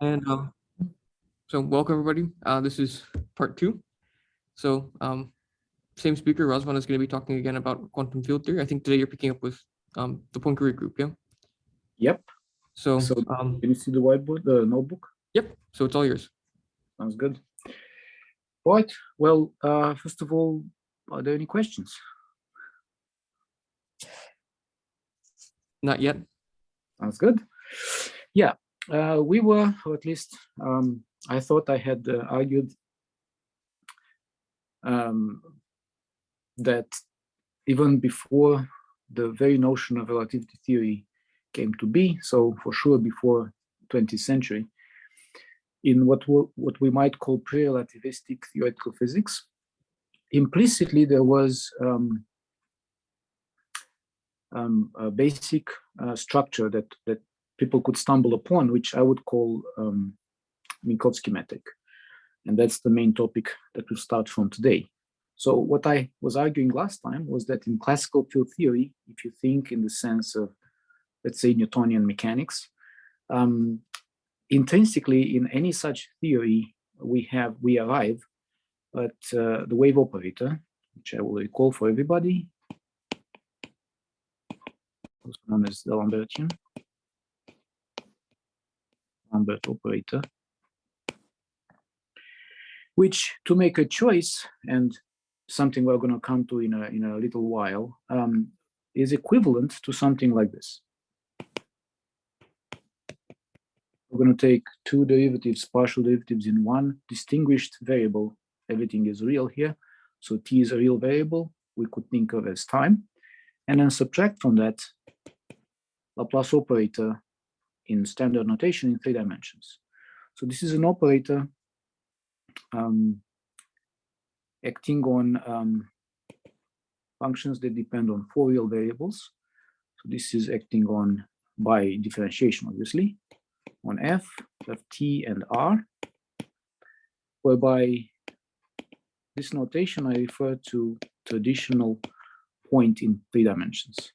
And so welcome everybody. This is part 2. So same speaker, Razvan, is going to be talking again about quantum field theory. I think today you're picking up with the Poincare group, yeah? Yep. So, can you see the whiteboard, the notebook? Yep. So it's all yours. Sounds good. Right. Well, first of all, are there any questions? Not yet. Sounds good. Yeah. We were, or at least I thought I had argued that even before the very notion of relativity theory came to be, so for sure before 20th century, in what we might call pre-relativistic theoretical physics, implicitly there was a basic structure that people could stumble upon, which I would call Minkow Schematic. And that's the main topic that we'll start from today. So what I was arguing last time was that in classical field theory, if you think in the sense of, let's say, Newtonian mechanics, intrinsically in any such theory, we arrive at the wave operator, which I will recall for everybody, also known as the Lambertian Lambert operator, which, to make a choice, and something we're going to come to in a little while, is equivalent to something like this. We're going to take two derivatives, partial derivatives in one distinguished variable. Everything is real here. So t is a real variable we could think of as time. And then subtract from that Laplace operator in standard notation in 3 dimensions. So this is an operator acting on functions that depend on 4 real variables. So this is acting on, by differentiation, obviously, on f of t and r, whereby this notation I refer to traditional point in 3 dimensions.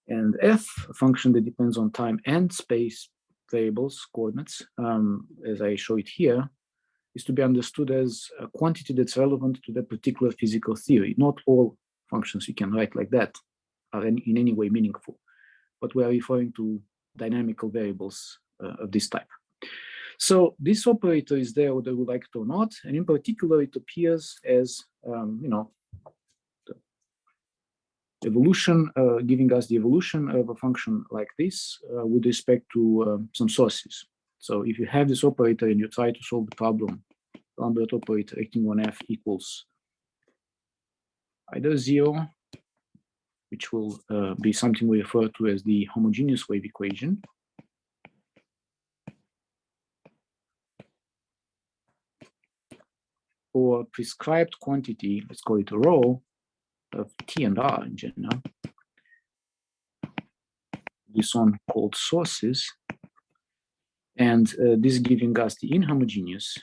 And f, a function that depends on time and space variables, coordinates, as I show it here, is to be understood as a quantity that's relevant to that particular physical theory. Not all functions you can write like that are in any way meaningful, but we are referring to dynamical variables of this type. So this operator is there whether we like it or not, and in particular it appears as the evolution, giving us the evolution of a function like this with respect to some sources. So if you have this operator and you try to solve the problem, Lambert operator acting on f equals either 0, which will be something we refer to as the homogeneous wave equation, or prescribed quantity, let's call it a rho, of t and r in general, this one called sources, and this giving us the inhomogeneous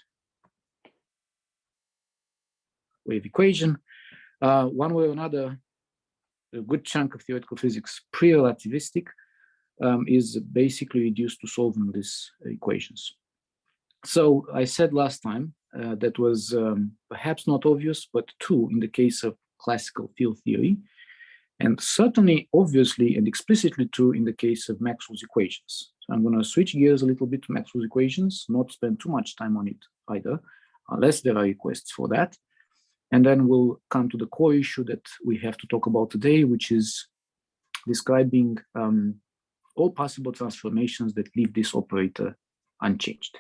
wave equation. One way or another, a good chunk of theoretical physics, pre-relativistic, is basically reduced to solving these equations. So I said last time that was perhaps not obvious, but true in the case of classical field theory, and certainly obviously and explicitly true in the case of Maxwell's equations. So I'm going to switch gears a little bit to Maxwell's equations, not spend too much time on it either, unless there are requests for that. And then we'll come to the core issue that we have to talk about today, which is describing all possible transformations that leave this operator unchanged.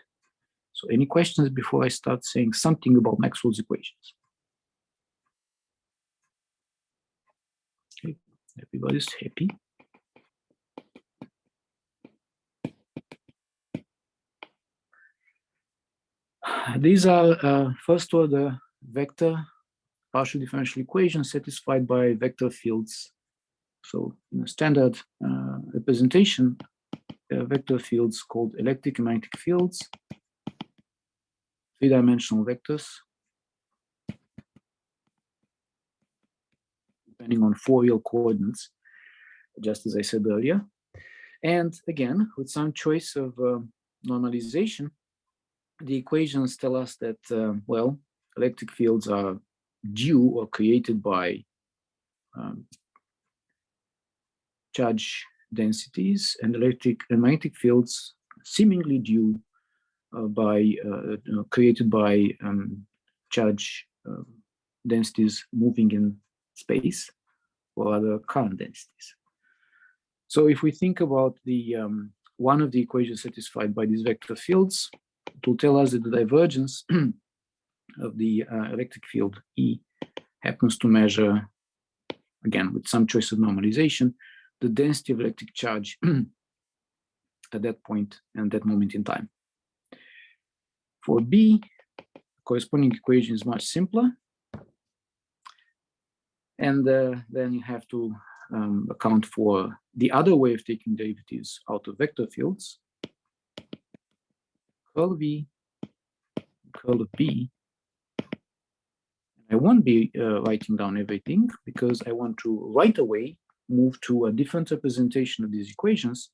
So any questions before I start saying something about Maxwell's equations? Okay, everybody's happy. These are first order vector partial differential equations satisfied by vector fields. So in a standard representation, there are vector fields called electric and magnetic fields, 3-dimensional vectors, depending on 4 real coordinates, just as I said earlier. And again, with some choice of normalization, the equations tell us that, well, electric fields are due or created by charge densities, and electric and magnetic fields seemingly due created by charge densities moving in space, or other current densities. So if we think about the one of the equations satisfied by these vector fields, it will tell us that the divergence of the electric field E happens to measure, again, with some choice of normalization, the density of electric charge at that point and that moment in time. For B, the corresponding equation is much simpler. And then you have to account for the other way of taking derivatives out of vector fields. Curl V, curl of B. I won't be writing down everything because I want to right away move to a different representation of these equations,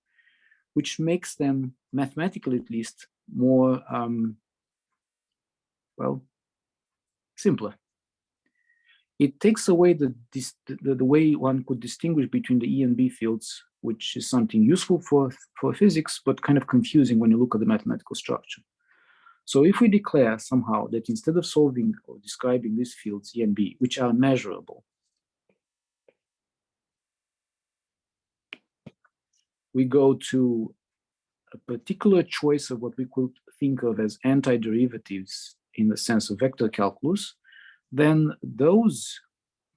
which makes them mathematically at least more, well, simpler. It takes away the way one could distinguish between the E and B fields, which is something useful for physics, but kind of confusing when you look at the mathematical structure. So if we declare somehow that instead of solving or describing these fields, E and B, which are measurable, we go to a particular choice of what we could think of as antiderivatives in the sense of vector calculus, then those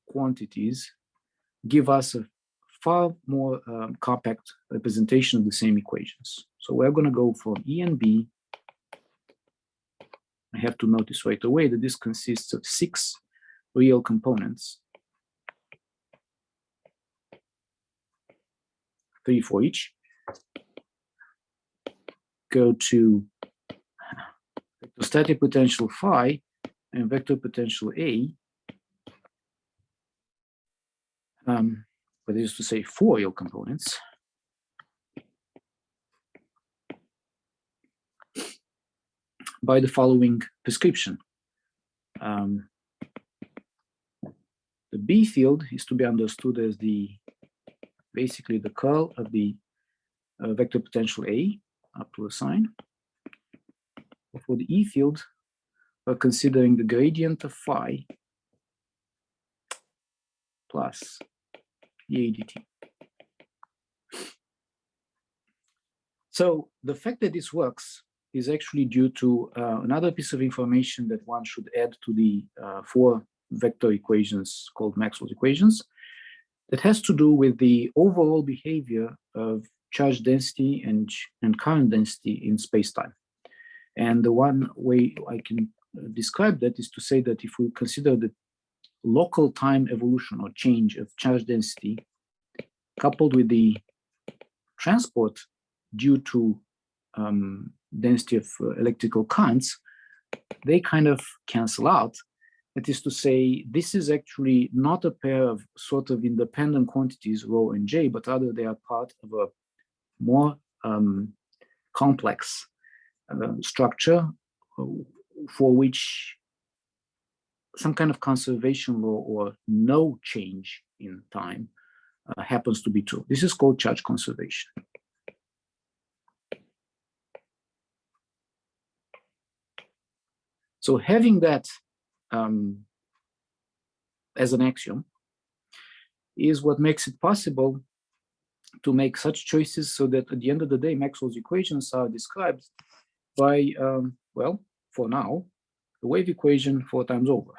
quantities give us a far more compact representation of the same equations. So we're going to go from E and B. I have to notice right away that this consists of 6 real components, 3 for each. Go to vector-static potential phi and vector potential A, but it is to say 4 real components. By the following prescription. The B field is to be understood as basically the curl of the vector potential A up to a sign. For the E field, we're considering the gradient of phi plus dA dt. So the fact that this works is actually due to another piece of information that one should add to the 4 vector equations called Maxwell's equations, that has to do with the overall behavior of charge density and current density in space-time. And the one way I can describe that is to say that if we consider the local time evolution or change of charge density coupled with the transport due to density of electrical currents, they kind of cancel out. That is to say, this is actually not a pair of sort of independent quantities, rho and j, but rather they are part of a more complex structure for which some kind of conservation law or no change in time happens to be true. This is called charge conservation. So having that as an axiom is what makes it possible to make such choices so that at the end of the day, Maxwell's equations are described by, well, for now, the wave equation 4 times over.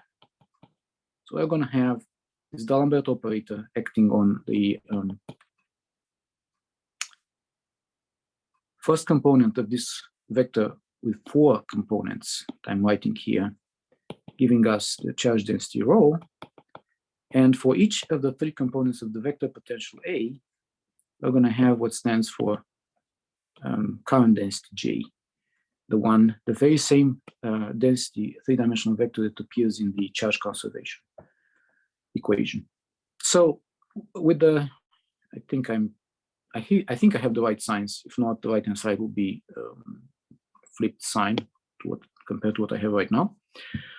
So we're going to have this D'Alembert operator acting on the first component of this vector with 4 components I'm writing here, giving us the charge density rho. And for each of the 3 components of the vector potential A, we're going to have what stands for current density J, the very same density 3-dimensional vector that appears in the charge conservation equation. So with I think I'm I think I have the right signs. If not, the right-hand side will be flipped sign to what compared to what I have right now.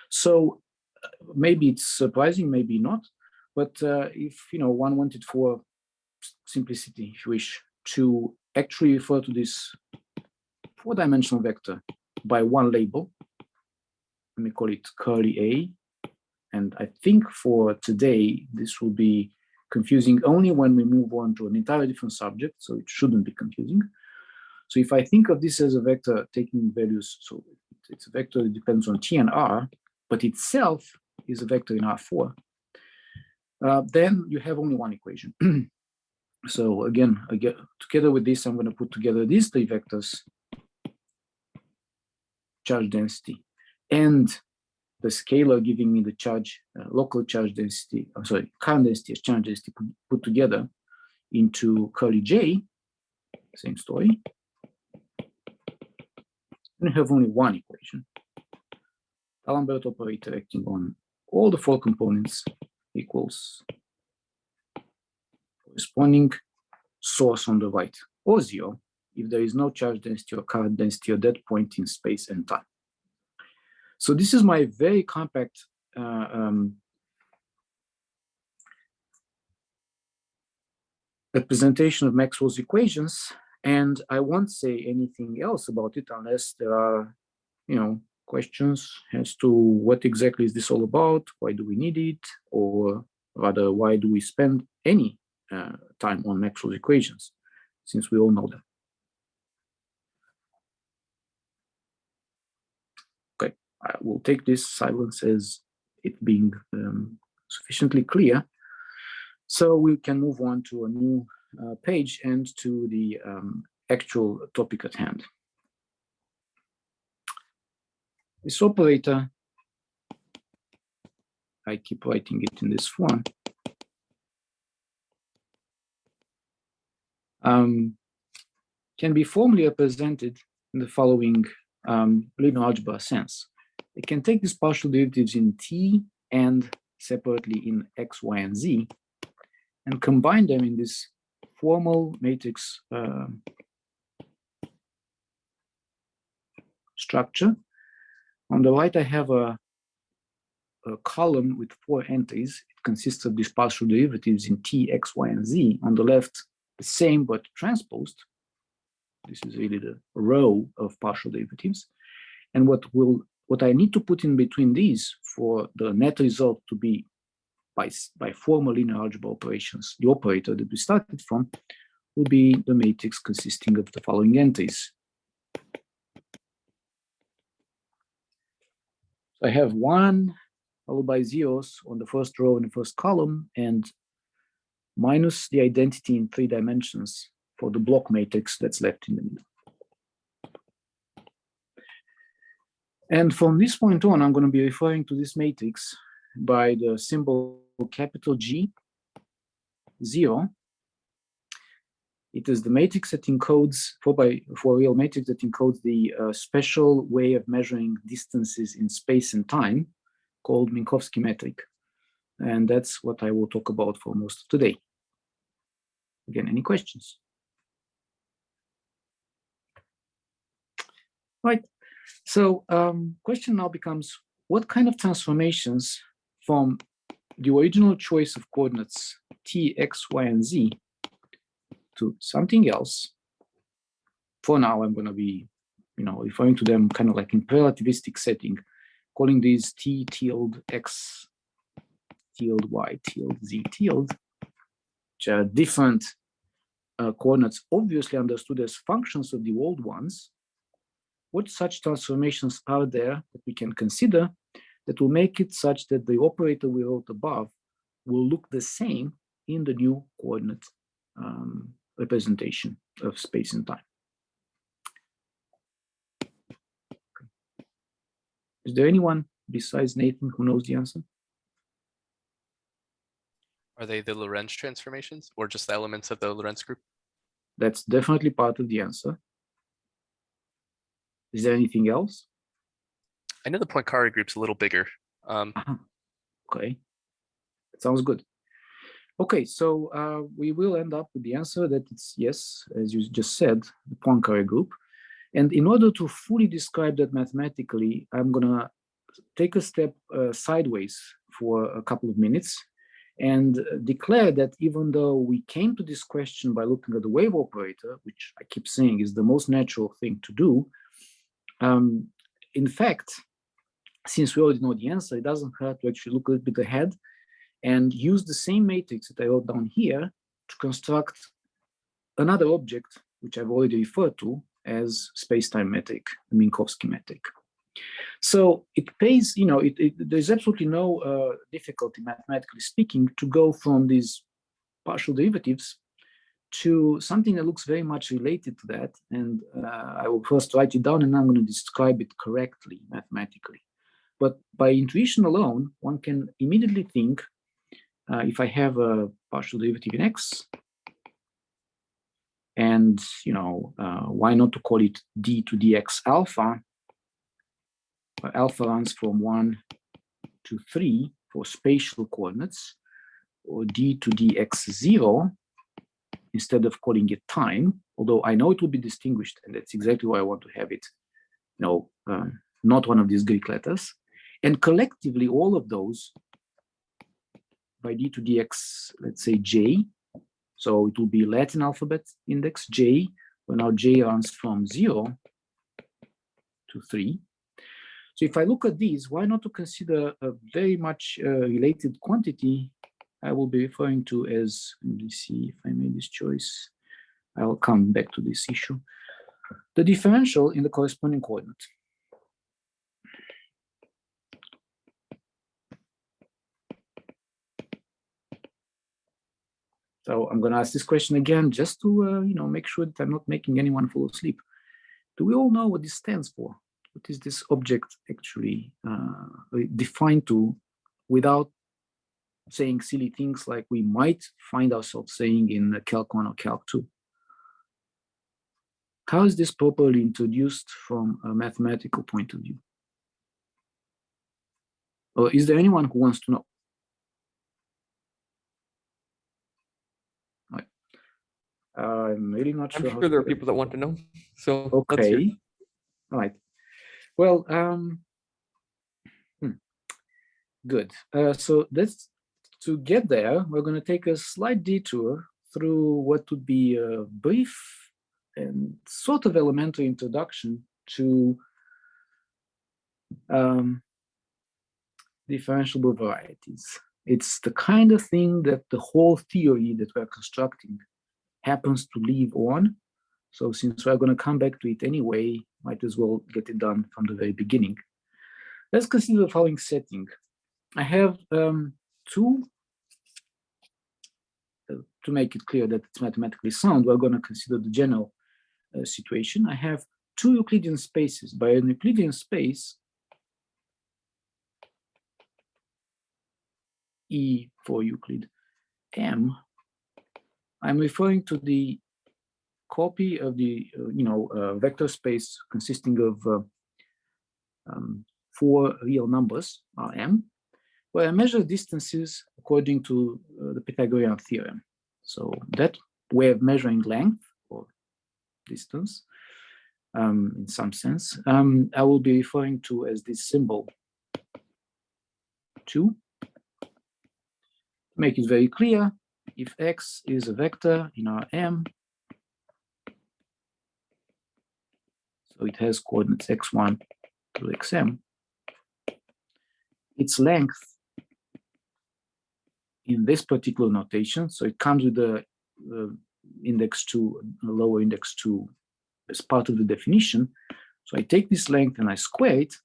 So maybe it's surprising, maybe not. But if one wanted for simplicity, if you wish, to actually refer to this four-dimensional vector by one label, let me call it curly A. And I think for today, this will be confusing only when we move on to an entirely different subject, so it shouldn't be confusing. So if I think of this as a vector taking values, so it's a vector that depends on T and R, but itself is a vector in R4, then you have only one equation. So again, together with this, I'm going to put together these three vectors, charge density, and the scalar giving me the charge, local charge density, current density as charge density put together into curly J, same story. And I have only one equation. D'Alembert operator acting on all the four components equals corresponding source on the right, or zero, if there is no charge density or current density at that point in space and time. So this is my very compact representation of Maxwell's equations, and I won't say anything else about it unless there are, questions as to what exactly is this all about, why do we need it, or rather, why do we spend any time on Maxwell's equations, since we all know them. Okay, I will take this silence as it being sufficiently clear, so we can move on to a new page and to the actual topic at hand. This operator, I keep writing it in this form, can be formally represented in the following linear algebra sense. It can take these partial derivatives in T and separately in X, Y, and Z, and combine them in this formal matrix structure. On the right, I have a column with 4 entries. It consists of these partial derivatives in T, X, Y, and Z. On the left, the same but transposed. This is really the row of partial derivatives. And what I need to put in between these for the net result to be by formal linear algebra operations, the operator that we started from will be the matrix consisting of the following entries. So I have 1 followed by zeros on the first row and the first column, and minus the identity in 3 dimensions for the block matrix that's left in the middle. And from this point on, I'm going to be referring to this matrix by the symbol capital G, 0. It is the matrix that encodes, for real matrix that encodes the special way of measuring distances in space and time called Minkow Schematic. And that's what I will talk about for most of today. Again, any questions? Right. So question now becomes, what kind of transformations from the original choice of coordinates T, X, Y, and Z to something else? For now, I'm going to be, referring to them kind of like in relativistic setting, calling these T tilde X tilde Y tilde Z tilde, which are different coordinates obviously understood as functions of the old ones. What such transformations are there that we can consider that will make it such that the operator we wrote above will look the same in the new coordinate representation of space and time? Okay. Is there anyone besides Nathan who knows the answer? Are they the Lorentz transformations or just the elements of the Lorentz group? That's definitely part of the answer. Is there anything else? I know the Poincare group's a little bigger. Okay, that sounds good. Okay, so we will end up with the answer that it's yes, as you just said, the Poincare group. And in order to fully describe that mathematically, I'm gonna take a step sideways for a couple of minutes and declare that even though we came to this question by looking at the wave operator, which I keep saying is the most natural thing to do, in fact, since we already know the answer, it doesn't hurt to actually look a little bit ahead and use the same matrix that I wrote down here to construct another object, which I've already referred to as space-time metric, the Minkow Schematic. So it pays, there's absolutely no difficulty, mathematically speaking, to go from these partial derivatives to something that looks very much related to that. And I will first write it down and I'm going to describe it correctly mathematically. But by intuition alone, one can immediately think, if I have a partial derivative in x, and why not to call it d to dx alpha, where alpha runs from 1 to 3 for spatial coordinates, or d to dx 0, instead of calling it time, although I know it will be distinguished, and that's exactly why I want to have it, not one of these Greek letters. And collectively, all of those by d to dx, let's say j, so it will be Latin alphabet index j, where now j runs from 0 to 3. So if I look at these, why not to consider a very much related quantity I will be referring to as, let me see if I made this choice. I'll come back to this issue. The differential in the corresponding coordinate. So I'm going to ask this question again, just to make sure that I'm not making anyone fall asleep. Do we all know what this stands for? What is this object actually defined to, without saying silly things like we might find ourselves saying in Calc 1 or Calc 2? How is this properly introduced from a mathematical point of view? Or is there anyone who wants to know? I'm really not sure. I'm sure there are people that want to know. So okay, all right. Well, good. So that's to get there. We're going to take a slight detour through what would be a brief and sort of elementary introduction to differentiable varieties. It's the kind of thing that the whole theory that we're constructing happens to live on. So since we're going to come back to it anyway, might as well get it done from the very beginning. Let's consider the following setting. I have two, to make it clear that it's mathematically sound, we're going to consider the general situation. I have two Euclidean spaces. By an Euclidean space, E for Euclid M, I'm referring to the copy of the vector space consisting of 4 real numbers, Rm, where I measure distances according to the Pythagorean theorem. So that way of measuring length or distance, in some sense, I will be referring to as this symbol 2. To make it very clear, if x is a vector in Rm, so it has coordinates x1 to xm, its length in this particular notation, so it comes with the index 2, lower index 2 as part of the definition. So I take this length and I square it.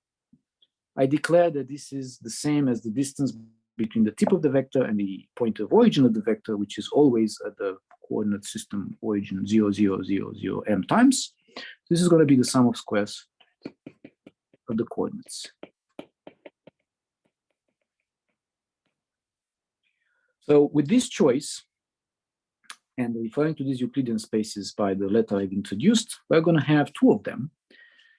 I declare that this is the same as the distance between the tip of the vector and the point of origin of the vector, which is always at the coordinate system origin 0, 0, 0, 0, m times. This is going to be the sum of squares of the coordinates. So with this choice, and referring to these Euclidean spaces by the letter I've introduced, we're going to have 2 of them.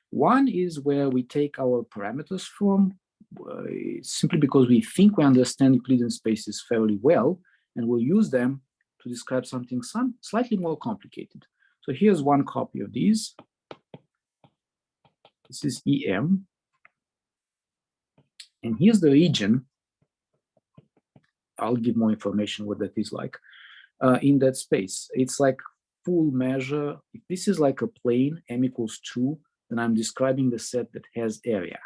One is where we take our parameters from, simply because we think we understand Euclidean spaces fairly well, and we'll use them to describe something slightly more complicated. So here's one copy of these. This is EM. And here's the region. I'll give more information what that is like in that space. It's like full measure. If this is like a plane, m equals 2, then I'm describing the set that has area.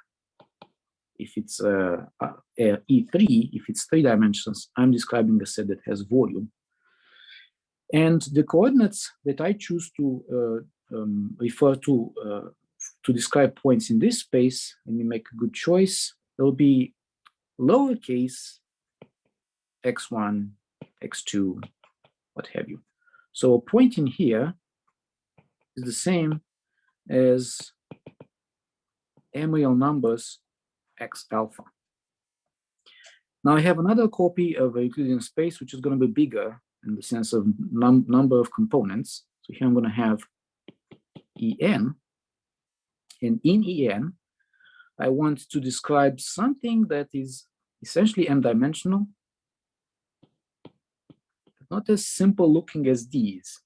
If it's E3, if it's 3 dimensions, I'm describing a set that has volume. And the coordinates that I choose to refer to describe points in this space, and you make a good choice, there'll be lowercase x1, x2, what have you. So a point in here is the same as m real numbers x alpha. Now I have another copy of a Euclidean space, which is going to be bigger in the sense of number of components. So here I'm going to have En, and in En, I want to describe something that is essentially m-dimensional, but not as simple looking as these.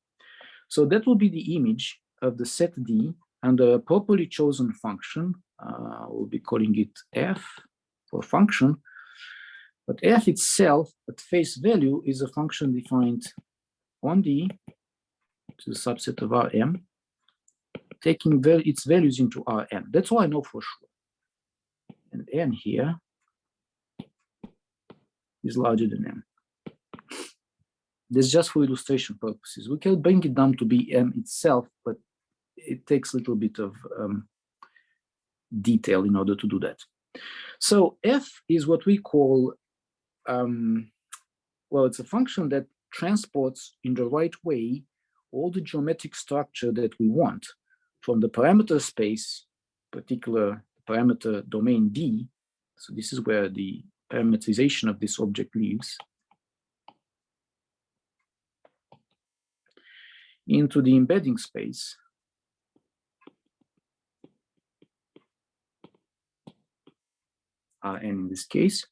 So that will be the image of the set D under a properly chosen function. We'll be calling it f for function. But f itself at face value is a function defined on D, which is a subset of Rm, taking its values into Rn. That's all I know for sure. And n here is larger than m. This just for illustration purposes. We can bring it down to be m itself, but it takes a little bit of detail in order to do that. So f is what we call, well, it's a function that transports in the right way all the geometric structure that we want from the parameter space, particular parameter domain D. So this is where the parameterization of this object lives, into the embedding space. And in this case,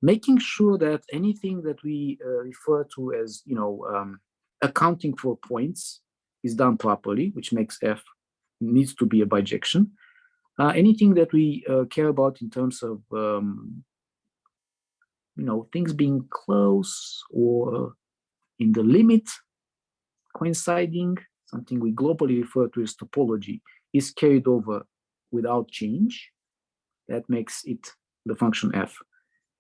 making sure that anything that we refer to as, accounting for points is done properly, which makes f needs to be a bijection. Anything that we care about in terms of, things being close or in the limit coinciding, something we globally refer to as topology, is carried over without change. That makes it, the function f,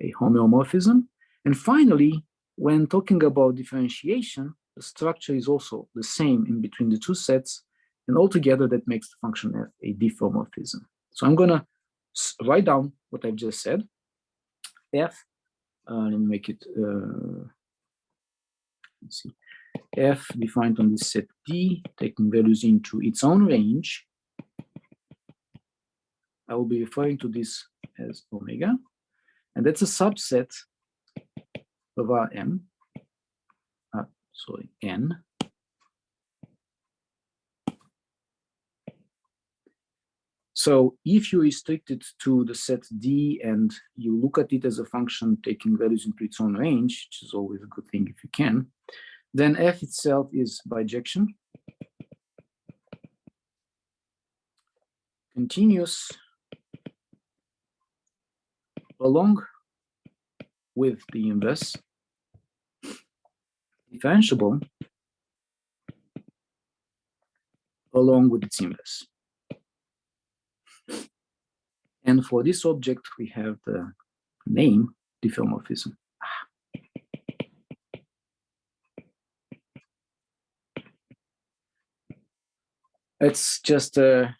a homeomorphism. And finally, when talking about differentiation, the structure is also the same in between the two sets, and altogether that makes the function f a diffeomorphism. So I'm going to write down what I've just said. F, let me make it, let's see, f defined on this set D, taking values into its own range. I will be referring to this as omega, and that's a subset of Rm, n. So if you restrict it to the set D and you look at it as a function taking values into its own range, which is always a good thing if you can, then f itself is bijection, continuous along with the inverse, differentiable along with its inverse. And for this object, we have the name diffeomorphism. It's just a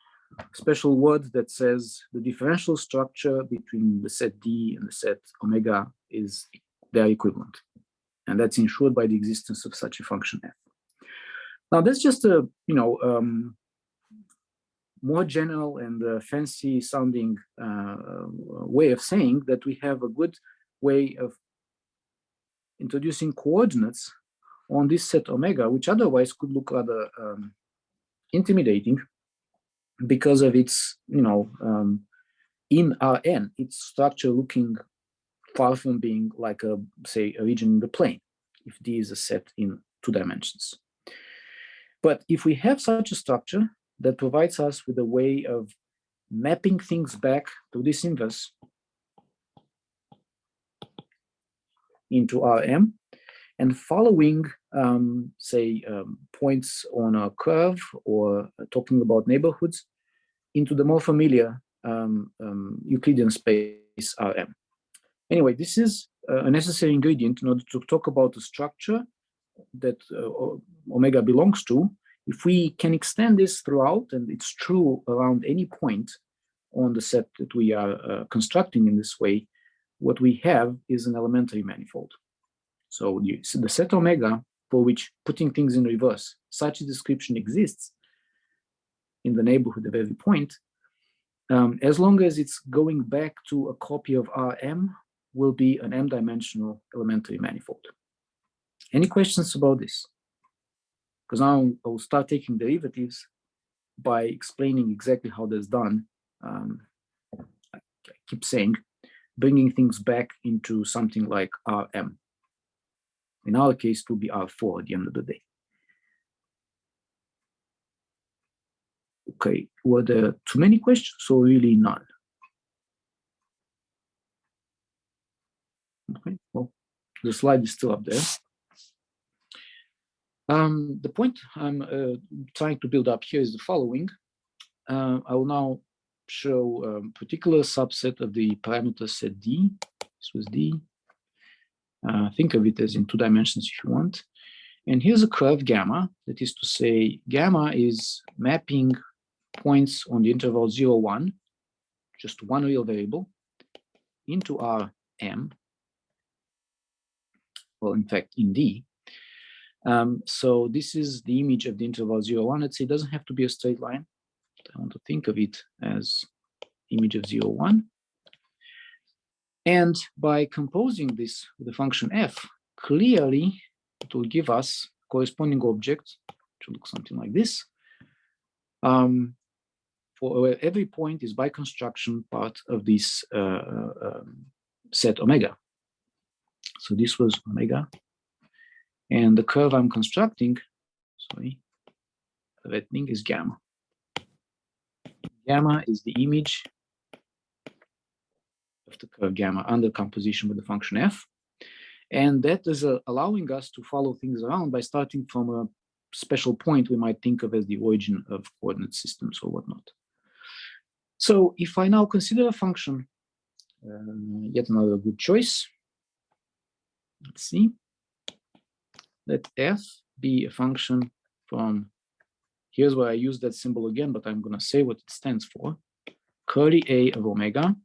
special word that says the differential structure between the set D and the set omega is their equivalent. And that's ensured by the existence of such a function f. Now, that's just a, more general and fancy sounding way of saying that we have a good way of introducing coordinates on this set omega, which otherwise could look rather intimidating because of its, in Rn, its structure looking far from being like a, say, a region in the plane, if D is a set in 2 dimensions. But if we have such a structure that provides us with a way of mapping things back to this inverse into Rm, and following, say, points on a curve, or talking about neighborhoods, into the more familiar Euclidean space Rm. Anyway, this is a necessary ingredient in order to talk about the structure that omega belongs to. If we can extend this throughout, and it's true around any point on the set that we are constructing in this way, what we have is an elementary manifold. So the set omega, for which, putting things in reverse, such a description exists in the neighborhood of every point, as long as it's going back to a copy of Rm, will be an m-dimensional elementary manifold. Any questions about this? Because now I'll start taking derivatives by explaining exactly how that's done. I keep saying, bringing things back into something like Rm. In our case, it will be R4 at the end of the day. Okay, were there too many questions or really none? Okay, well, the slide is still up there. The point I'm trying to build up here is the following. I will now show a particular subset of the parameter set D. This was D. Think of it as in 2 dimensions if you want. And here's a curve gamma. That is to say, gamma is mapping points on the interval 0, 1, just one real variable, into Rm. Well, in fact, in D. So this is the image of the interval 0, 1. Let's say it doesn't have to be a straight line. I want to think of it as image of 0, 1. And by composing this with the function f, clearly it will give us corresponding object, which will look something like this, for where every point is by construction part of this set omega. So this was omega. And the curve I'm constructing, that thing is gamma. Gamma is the image of the curve gamma under composition with the function f. And that is allowing us to follow things around by starting from a special point we might think of as the origin of coordinate systems or whatnot. So if I now consider a function, yet another good choice. Let's see. Let f be a function from, here's where I use that symbol again, but I'm going to say what it stands for. Curly A of omega,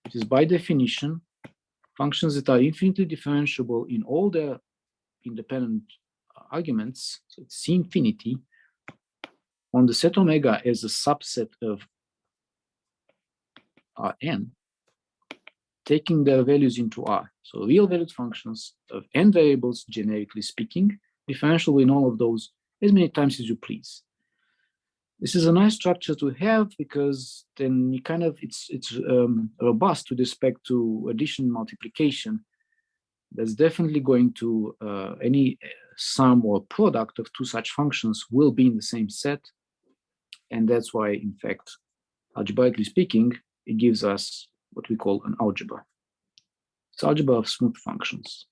which is by definition functions that are infinitely differentiable in all their independent arguments. So it's C infinity on the set omega as a subset of Rn, taking their values into R. So real valued functions of n variables, generically speaking, differentiable in all of those as many times as you please. This is a nice structure to have because then you kind of, it's robust with respect to addition and multiplication. That's definitely going to, any sum or product of 2 such functions will be in the same set. And that's why, in fact, algebraically speaking, it gives us what we call an algebra. It's algebra of smooth functions.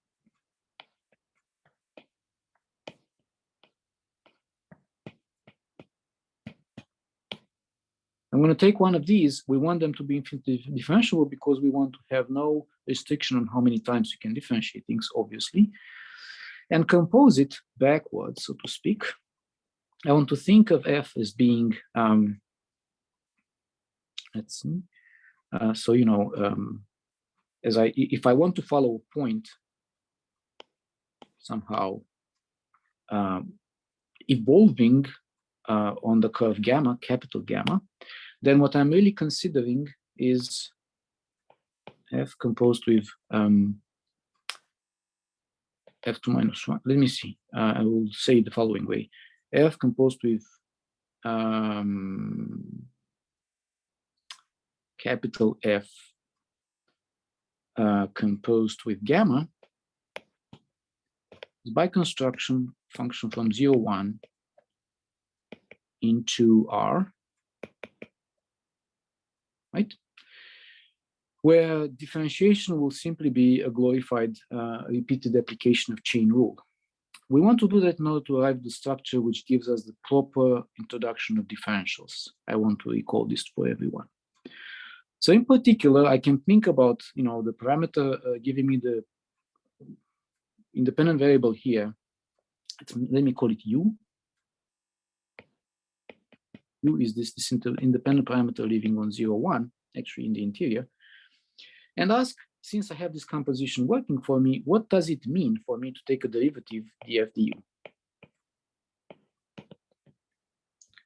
I'm going to take one of these. We want them to be infinitely differentiable because we want to have no restriction on how many times we can differentiate things, obviously, and compose it backwards, so to speak. I want to think of f as being, let's see. So, you know, if I want to follow a point somehow evolving on the curve gamma, capital gamma, then what I'm really considering is f composed with f2 minus 1. Let me see. I will say it the following way. F composed with capital F composed with gamma is by construction function from 0, 1 into R, right? Where differentiation will simply be a glorified repeated application of chain rule. We want to do that in order to arrive at the structure which gives us the proper introduction of differentials. I want to recall this for everyone. So in particular, I can think about, the parameter giving me the independent variable here. Let me call it U. U is this independent parameter living on 0, 1, actually in the interior. And ask, since I have this composition working for me, what does it mean for me to take a derivative df du?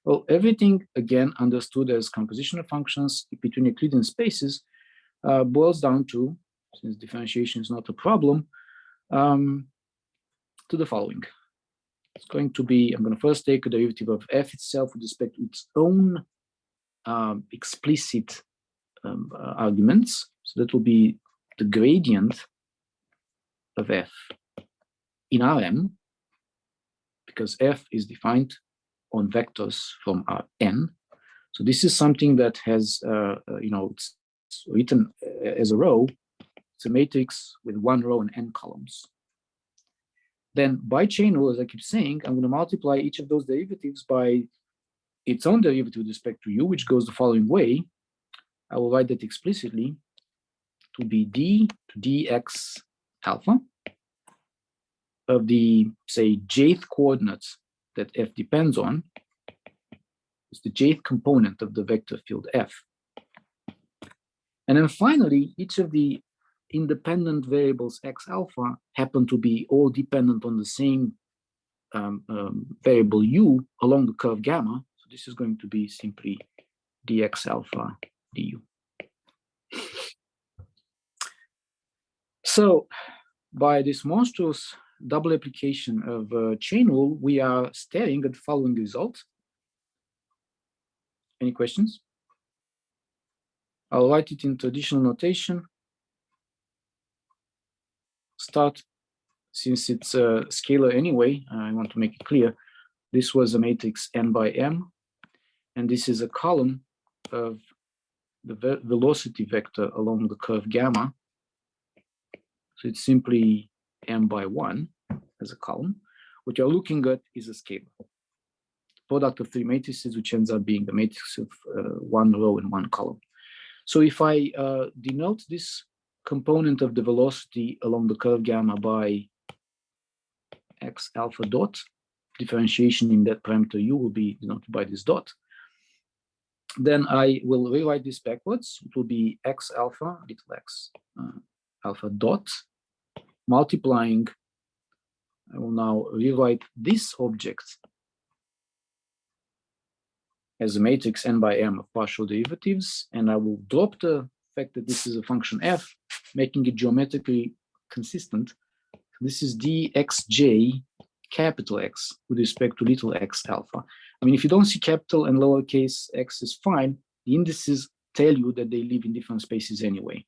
Well, everything, again, understood as composition of functions between Euclidean spaces boils down to, since differentiation is not a problem, to the following. It's going to be, I'm going to first take a derivative of f itself with respect to its own explicit arguments. So that will be the gradient of f in Rm, because f is defined on vectors from Rn. So this is something that has, it's written as a row. It's a matrix with 1 row and n columns. Then by chain rule, as I keep saying, I'm going to multiply each of those derivatives by its own derivative with respect to u, which goes the following way. I will write that explicitly to be d to dx alpha of the, say, jth coordinates that f depends on. It's the jth component of the vector field f. And then finally, each of the independent variables x alpha happen to be all dependent on the same variable u along the curve gamma. So this is going to be simply dx alpha du. So by this monstrous double application of chain rule, we are staring at the following result. Any questions? I'll write it in traditional notation. Start, since it's a scalar anyway, I want to make it clear. This was a matrix n by m, and this is a column of the velocity vector along the curve gamma. So it's simply m by 1 as a column. What you're looking at is a scalar. Product of 3 matrices, which ends up being the matrix of 1 row and 1 column. So if I denote this component of the velocity along the curve gamma by x alpha dot, differentiation in that parameter u will be denoted by this dot, then I will rewrite this backwards. It will be x alpha, little x alpha dot, multiplying. I will now rewrite this object as a matrix n by m of partial derivatives, and I will drop the fact that this is a function f, making it geometrically consistent. This is dxj capital X with respect to little x alpha. I mean, if you don't see capital and lowercase x is fine, the indices tell you that they live in different spaces anyway.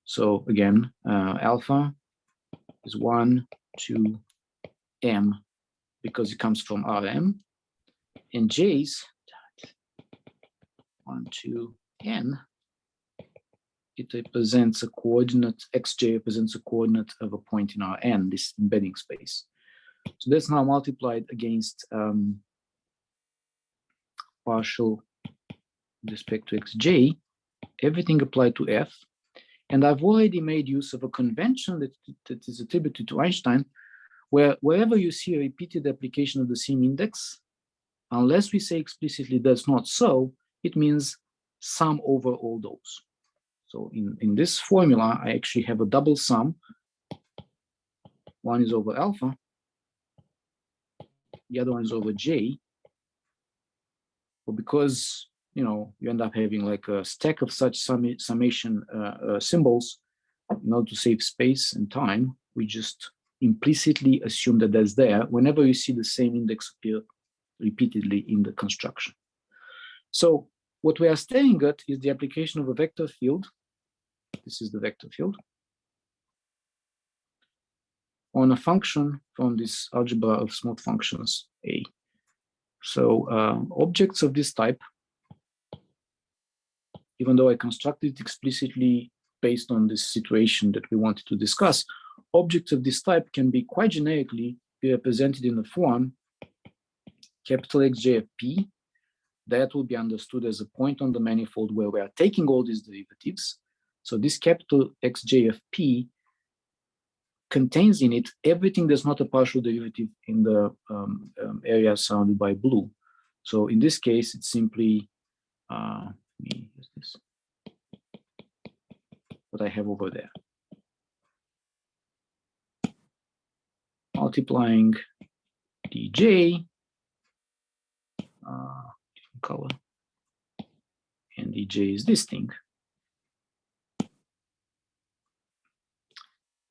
So again, alpha is 1 to m because it comes from Rm, and j's 1 to n. It represents a coordinate, xj represents a coordinate of a point in Rn, this embedding space. So that's now multiplied against partial with respect to xj, everything applied to f. And I've already made use of a convention that is attributed to Einstein, where wherever you see a repeated application of the same index, unless we say explicitly that's not so, it means sum over all those. So in this formula, I actually have a double sum. One is over alpha, the other one is over j. But because you end up having like a stack of such summation symbols, in order to save space and time, we just implicitly assume that that's there whenever you see the same index appear repeatedly in the construction. So what we are staring at is the application of a vector field this is the vector field, on a function from this algebra of smooth functions A. So objects of this type, even though I constructed it explicitly based on this situation that we wanted to discuss, objects of this type can be quite generically be represented in the form capital Xj of P. That will be understood as a point on the manifold where we are taking all these derivatives. So this capital Xj of P contains in it everything that's not a partial derivative in the area surrounded by blue. So in this case, it's simply let me use this, what I have over there, multiplying dj, different color, and dj is this thing.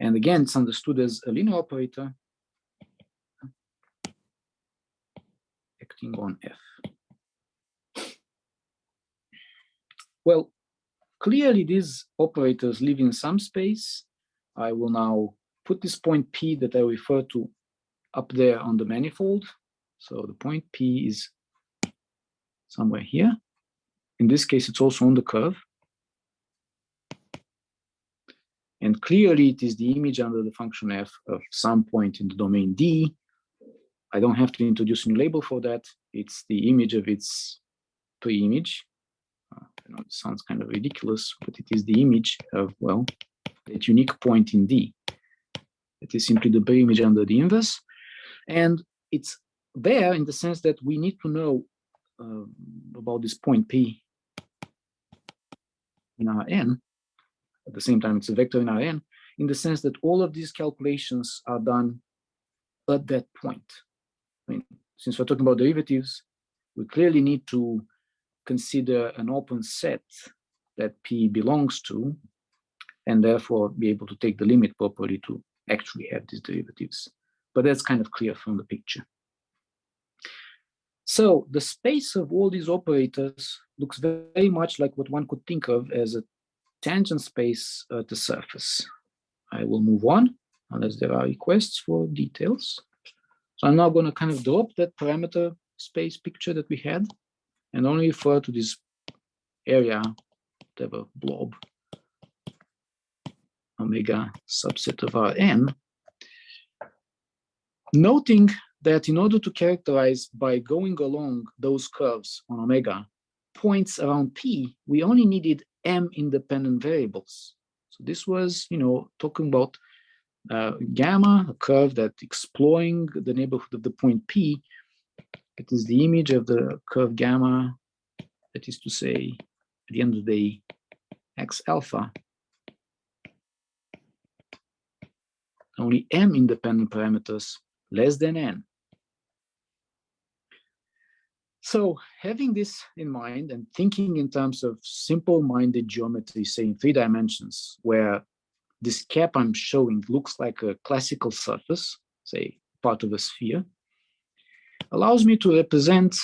And again, it's understood as a linear operator acting on F. Well, clearly these operators live in some space. I will now put this point P that I refer to up there on the manifold. So the point P is somewhere here. In this case, it's also on the curve. And clearly it is the image under the function F of some point in the domain D. I don't have to introduce a new label for that. It's the image of its pre-image. I know it sounds kind of ridiculous, but it is the image of, well, that unique point in D. It is simply the pre-image under the inverse. And it's there in the sense that we need to know about this point P in Rn. At the same time, it's a vector in Rn, in the sense that all of these calculations are done at that point. I mean, since we're talking about derivatives, we clearly need to consider an open set that P belongs to, and therefore be able to take the limit properly to actually have these derivatives. But that's kind of clear from the picture. So the space of all these operators looks very much like what one could think of as a tangent space at the surface. I will move on unless there are requests for details. So I'm now going to kind of drop that parameter space picture that we had and only refer to this area, whatever blob, omega subset of Rn, noting that in order to characterize by going along those curves on omega points around P, we only needed M independent variables. So this was, talking about gamma, a curve that exploring the neighborhood of the point P. It is the image of the curve gamma, that is to say, at the end of the day, X alpha. Only M independent parameters less than N. So having this in mind and thinking in terms of simple-minded geometry, say in 3 dimensions, where this cap I'm showing looks like a classical surface, say part of a sphere, allows me to represent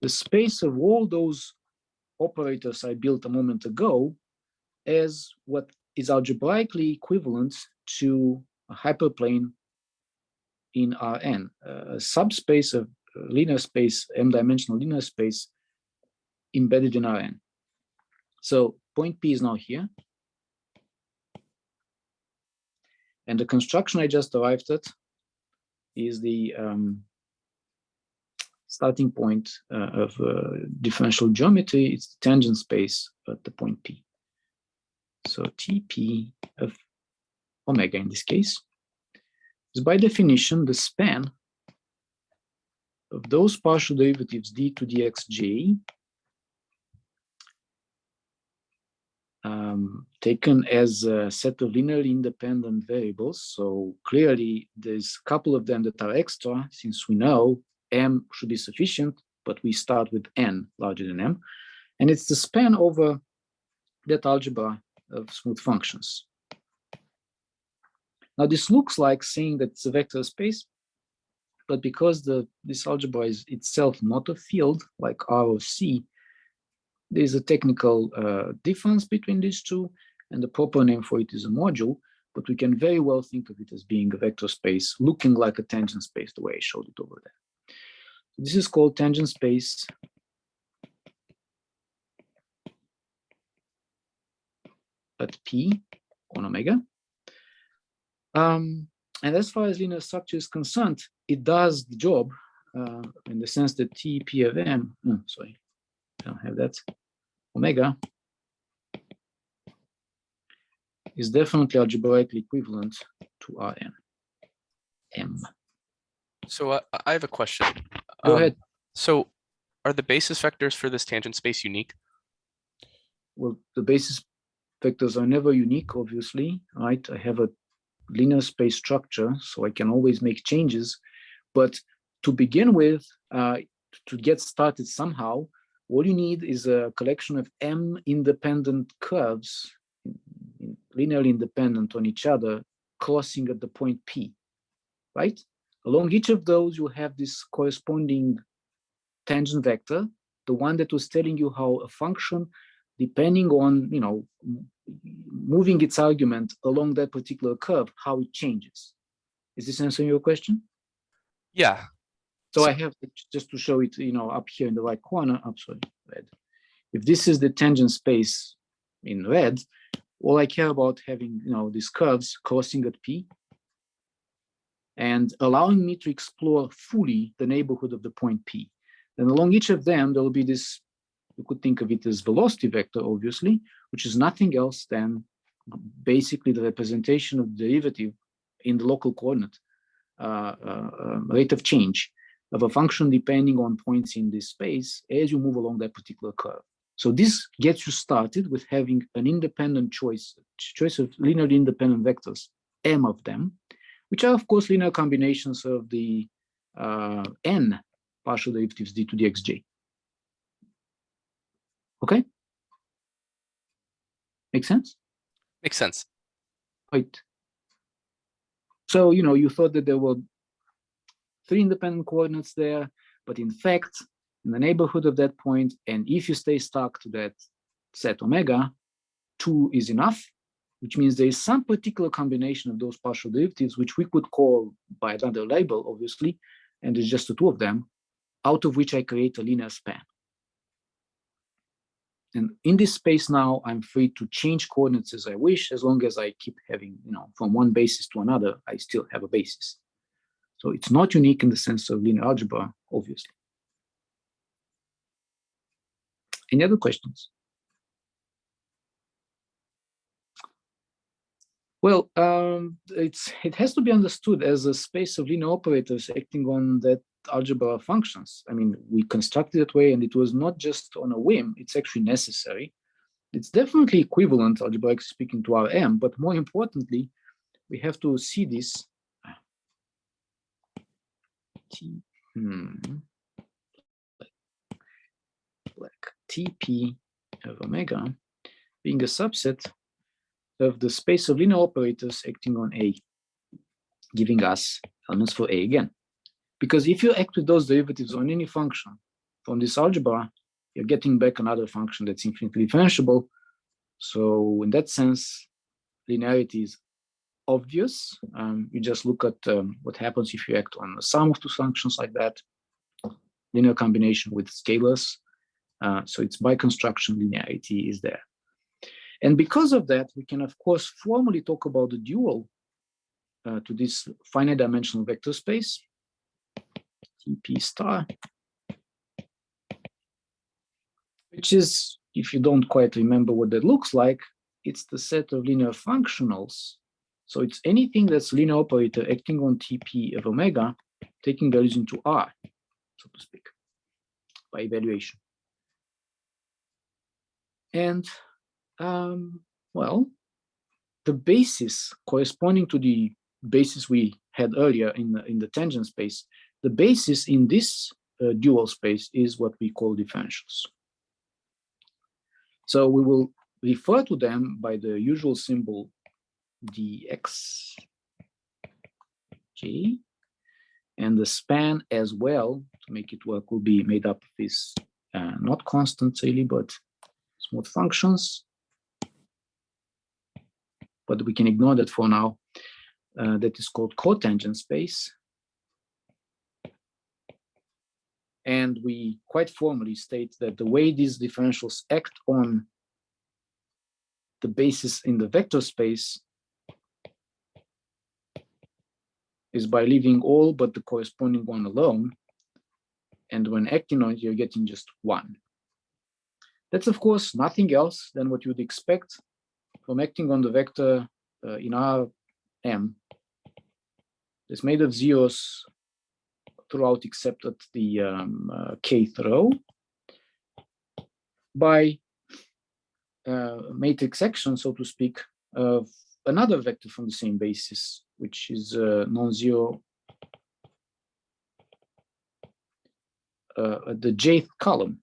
the space of all those operators I built a moment ago as what is algebraically equivalent to a hyperplane in Rn, a subspace of linear space, m-dimensional linear space embedded in Rn. So point P is now here. And the construction I just arrived at is the starting point of differential geometry. It's the tangent space at the point P. So Tp of omega in this case is by definition the span of those partial derivatives d to dxj taken as a set of linearly independent variables. So clearly there's a couple of them that are extra, since we know m should be sufficient, but we start with n larger than m. And it's the span over that algebra of smooth functions. Now this looks like saying that it's a vector space, but because this algebra is itself not a field like R or C, There's a technical difference between these two, and the proper name for it is a module, but we can very well think of it as being a vector space looking like a tangent space, the way I showed it over there. This is called tangent space at P on omega. And as far as linear structure is concerned, it does the job in the sense that T_P of M, sorry, I don't have that, omega is definitely algebraically equivalent to Rm. M. So I have a question. Go ahead. So are the basis vectors for this tangent space unique? Well, the basis vectors are never unique, obviously, right? I have a linear space structure, so I can always make changes. But to begin with, to get started somehow, all you need is a collection of M independent curves, linearly independent on each other, crossing at the point P, right? Along each of those, you have this corresponding tangent vector, the one that was telling you how a function, depending on, moving its argument along that particular curve, how it changes. Is this answering your question? Yeah. So I have, just to show it, up here in the right corner, red. If this is the tangent space in red, all I care about having, these curves crossing at P and allowing me to explore fully the neighborhood of the point P. Then along each of them, there will be this, you could think of it as velocity vector, obviously, which is nothing else than basically the representation of the derivative in the local coordinate rate of change of a function depending on points in this space as you move along that particular curve. So this gets you started with having an independent choice of linearly independent vectors, M of them, which are of course linear combinations of the n partial derivatives d to the xj. Okay? Make sense? Makes sense. Right. So, you thought that there were 3 independent coordinates there, but in fact, in the neighborhood of that point, and if you stay stuck to that set omega, 2 is enough, which means there is some particular combination of those partial derivatives, which we could call by another label, obviously, and there's just the 2 of them, out of which I create a linear span. And in this space now, I'm free to change coordinates as I wish, as long as I keep having, from one basis to another, I still have a basis. So it's not unique in the sense of linear algebra, obviously. Any other questions? Well, it has to be understood as a space of linear operators acting on that algebra functions. I mean, we constructed it that way, and it was not just on a whim, it's actually necessary. It's definitely equivalent, algebraically speaking, to Rm, but more importantly, we have to see this Tp of omega being a subset of the space of linear operators acting on A, giving us elements for A again. Because if you act with those derivatives on any function from this algebra, you're getting back another function that's infinitely differentiable. So in that sense, linearity is obvious. You just look at what happens if you act on the sum of 2 functions like that, linear combination with scalars. So it's by construction, linearity is there. And because of that, we can, of course, formally talk about the dual to this finite dimensional vector space, Tp star, which is, if you don't quite remember what that looks like, it's the set of linear functionals. So it's anything that's linear operator acting on Tp of omega, taking values into R, so to speak, by evaluation. And well, the basis corresponding to the basis we had earlier in the tangent space, the basis in this dual space is what we call differentials. So we will refer to them by the usual symbol dxj, and the span as well, to make it work, will be made up of this not constants really, but smooth functions, but we can ignore that for now. That is called cotangent space. And we quite formally state that the way these differentials act on the basis in the vector space is by leaving all but the corresponding one alone. And when acting on it, you're getting just one. That's, of course, nothing else than what you'd expect from acting on the vector in Rm. It's made of zeros throughout except at the kth row by matrix action, so to speak, of another vector from the same basis, which is non-zero at the jth column.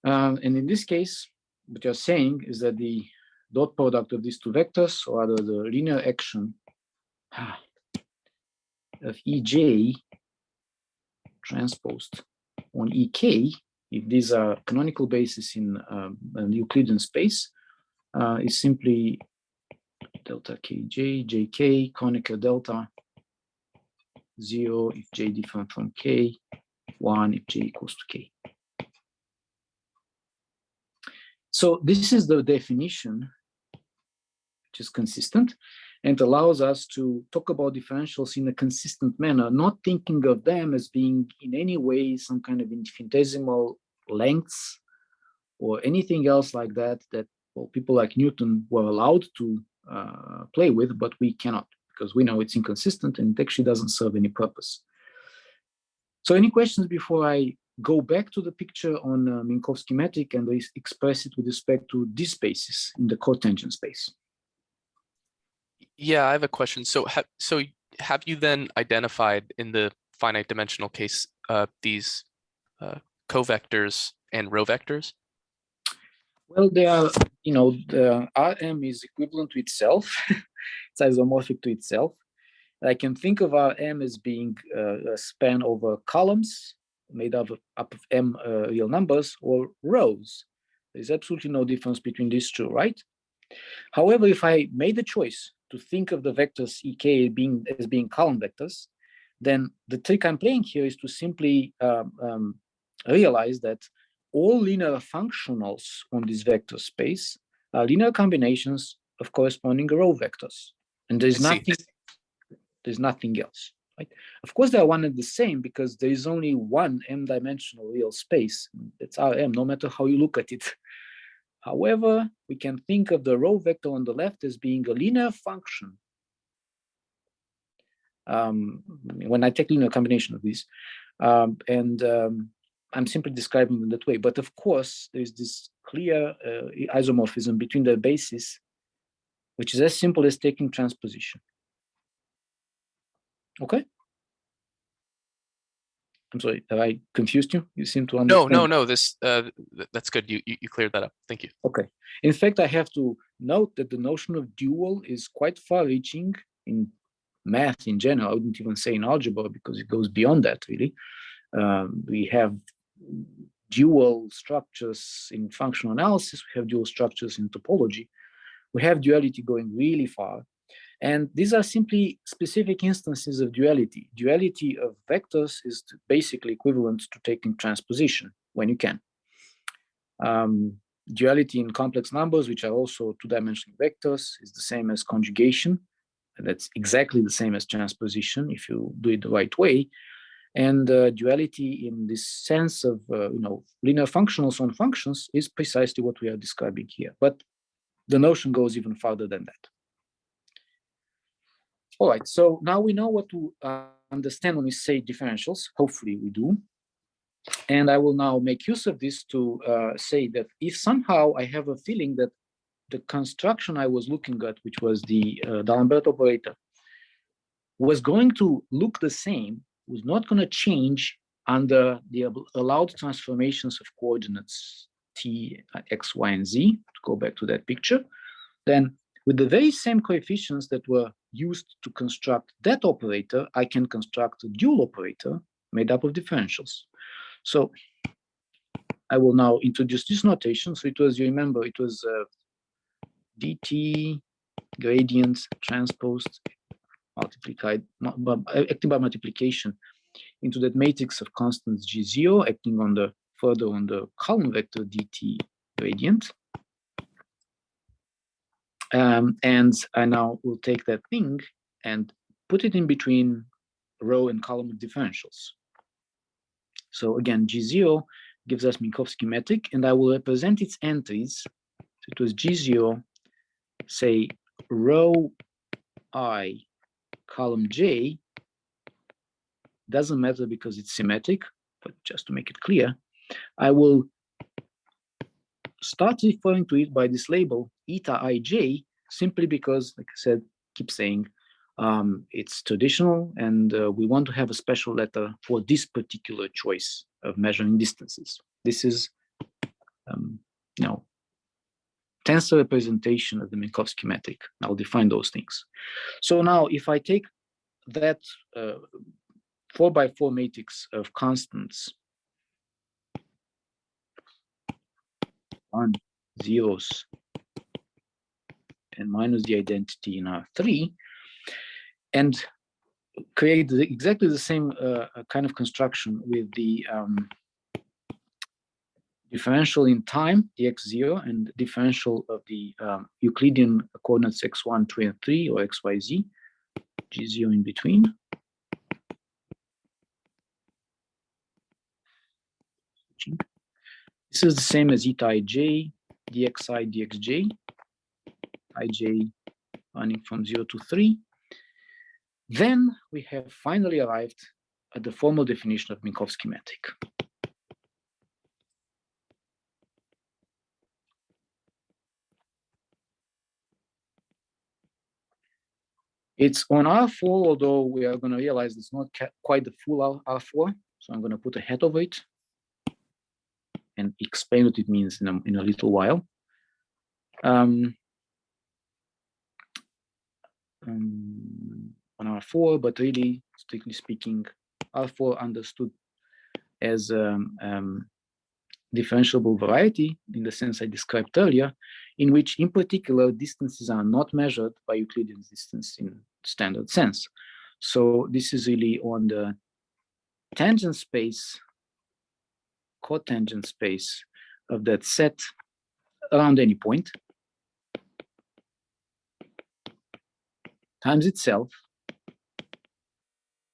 And in this case, what you're saying is that the dot product of these two vectors, or rather the linear action of Ej transposed on Ek, if these are canonical bases in an Euclidean space, is simply delta Kj, Jk, Kronecker delta, 0 if J different from K, 1 if J equals to K. So this is the definition, which is consistent and allows us to talk about differentials in a consistent manner, not thinking of them as being in any way some kind of infinitesimal lengths or anything else like that, that well, people like Newton were allowed to play with, but we cannot, because we know it's inconsistent and it actually doesn't serve any purpose. So any questions before I go back to the picture on Minkow schematic and express it with respect to these spaces in the cotangent space? Yeah, I have a question. So have you then identified in the finite dimensional case these covectors and row vectors? Well, they are, the Rm is equivalent to itself. It's isomorphic to itself. I can think of Rm as being a span over columns made up of m real numbers or rows. There's absolutely no difference between these two, right? However, if I made the choice to think of the vectors Ek as being column vectors, then the trick I'm playing here is to simply realize that all linear functionals on this vector space are linear combinations of corresponding row vectors, and there's nothing else. Right? Of course, they are one and the same because there is only one m-dimensional real space. That's Rm, no matter how you look at it. However, we can think of the row vector on the left as being a linear function. When I take linear combination of these, I'm simply describing them that way. But of course, there's this clear isomorphism between the bases, which is as simple as taking transposition. Okay. I'm sorry, have I confused you? You seem to understand. No. That's good. You cleared that up. Thank you. Okay. In fact, I have to note that the notion of dual is quite far-reaching in math in general. I wouldn't even say in algebra because it goes beyond that, really. We have dual structures in functional analysis. We have dual structures in topology. We have duality going really far. And these are simply specific instances of duality. Duality of vectors is basically equivalent to taking transposition when you can. Duality in complex numbers, which are also two-dimensional vectors, is the same as conjugation. And that's exactly the same as transposition if you do it the right way. And duality in this sense of linear functionals on functions is precisely what we are describing here. But the notion goes even farther than that. All right, so now we know what to understand when we say differentials. Hopefully we do. And I will now make use of this to say that if somehow I have a feeling that the construction I was looking at, which was the D'Alembert operator, was going to look the same, was not going to change under the allowed transformations of coordinates t, x, y, and z, to go back to that picture, then with the very same coefficients that were used to construct that operator, I can construct a dual operator made up of differentials. So I will now introduce this notation. So it was, you remember, it was dt gradient transposed multiplied acting by multiplication into that matrix of constants G0 acting on the further on the column vector dt gradient. And I now will take that thing and put it in between row and column of differentials. So again, G0 gives us Minkow schematic, and I will represent its entries. So it was G0, say row I, column J, doesn't matter because it's symmetric, but just to make it clear, I will start referring to it by this label eta ij, simply because, like I said, keep saying it's traditional, and we want to have a special letter for this particular choice of measuring distances. This is, tensor representation of the Minkow schematic. I'll define those things. So now, if I take that 4x4 matrix of constants, 1, zeros, and minus the identity in R3, and create exactly the same kind of construction with the differential in time, dx0, and differential of the Euclidean coordinates x1, 2, and 3, or xyz, g0 in between. This is the same as eta ij, dxi, dxj, ij running from 0 to 3. Then we have finally arrived at the formal definition of Minkow schematic. It's on R4, although we are going to realize it's not quite the full R4. So I'm going to put a hat over it and explain what it means in a little while. On R4, but really, strictly speaking, R4 understood as differentiable variety in the sense I described earlier, in which, in particular, distances are not measured by Euclidean distance in standard sense. So this is really on the tangent space, cotangent space of that set around any point times itself.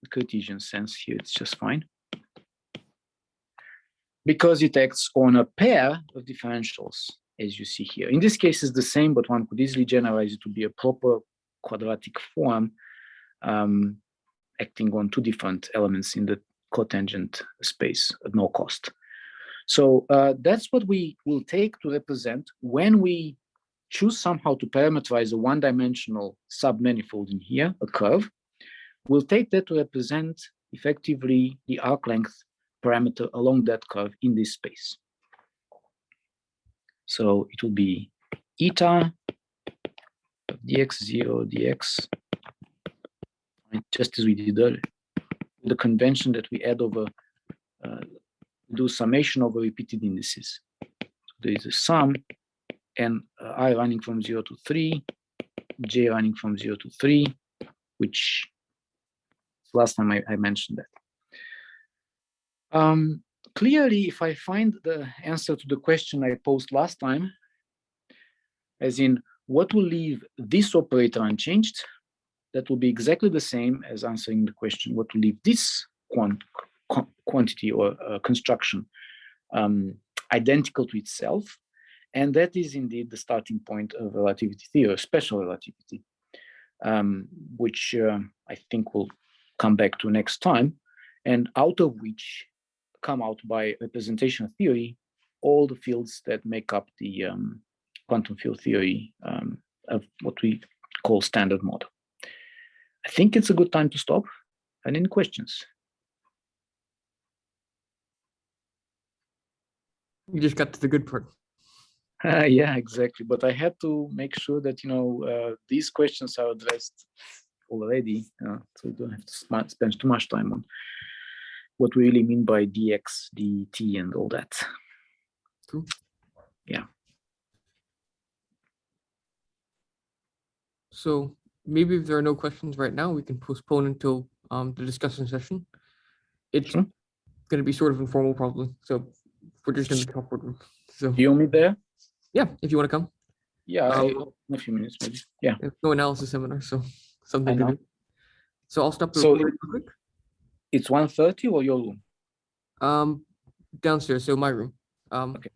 The Cartesian sense here, it's just fine, because it acts on a pair of differentials, as you see here. In this case, it's the same, but one could easily generalize it to be a proper quadratic form acting on two different elements in the cotangent space at no cost. So that's what we will take to represent when we choose somehow to parameterize a one-dimensional submanifold in here, a curve. We'll take that to represent effectively the arc length parameter along that curve in this space. So it will be eta of dx0 dx, just as we did earlier, the convention that we add over, do summation over repeated indices. So there is a sum, and I running from 0 to 3, j running from 0 to 3, which last time I mentioned that. Clearly, if I find the answer to the question I posed last time, as in what will leave this operator unchanged, that will be exactly the same as answering the question what will leave this quantity or construction identical to itself. And that is indeed the starting point of relativity theory, special relativity, which I think we'll come back to next time, and out of which come out by representation theory all the fields that make up the quantum field theory of what we call standard model. I think it's a good time to stop. Any questions? You just got to the good part. Yeah, exactly. But I had to make sure that these questions are addressed already, so we don't have to spend too much time on what we really mean by dx, dt, and all that. through. Yeah. So maybe if there are no questions right now, we can postpone until the discussion session. It's Sure. going to be sort of informal probably. So we're just in the top room. So Do you want me there? yeah, if you want to come. Yeah, Um, in a few minutes maybe. Yeah. There's no analysis seminar, so something I to know. do. So I'll stop the So recording real quick. it's 1:30 or your room? Downstairs, so my room. Okay.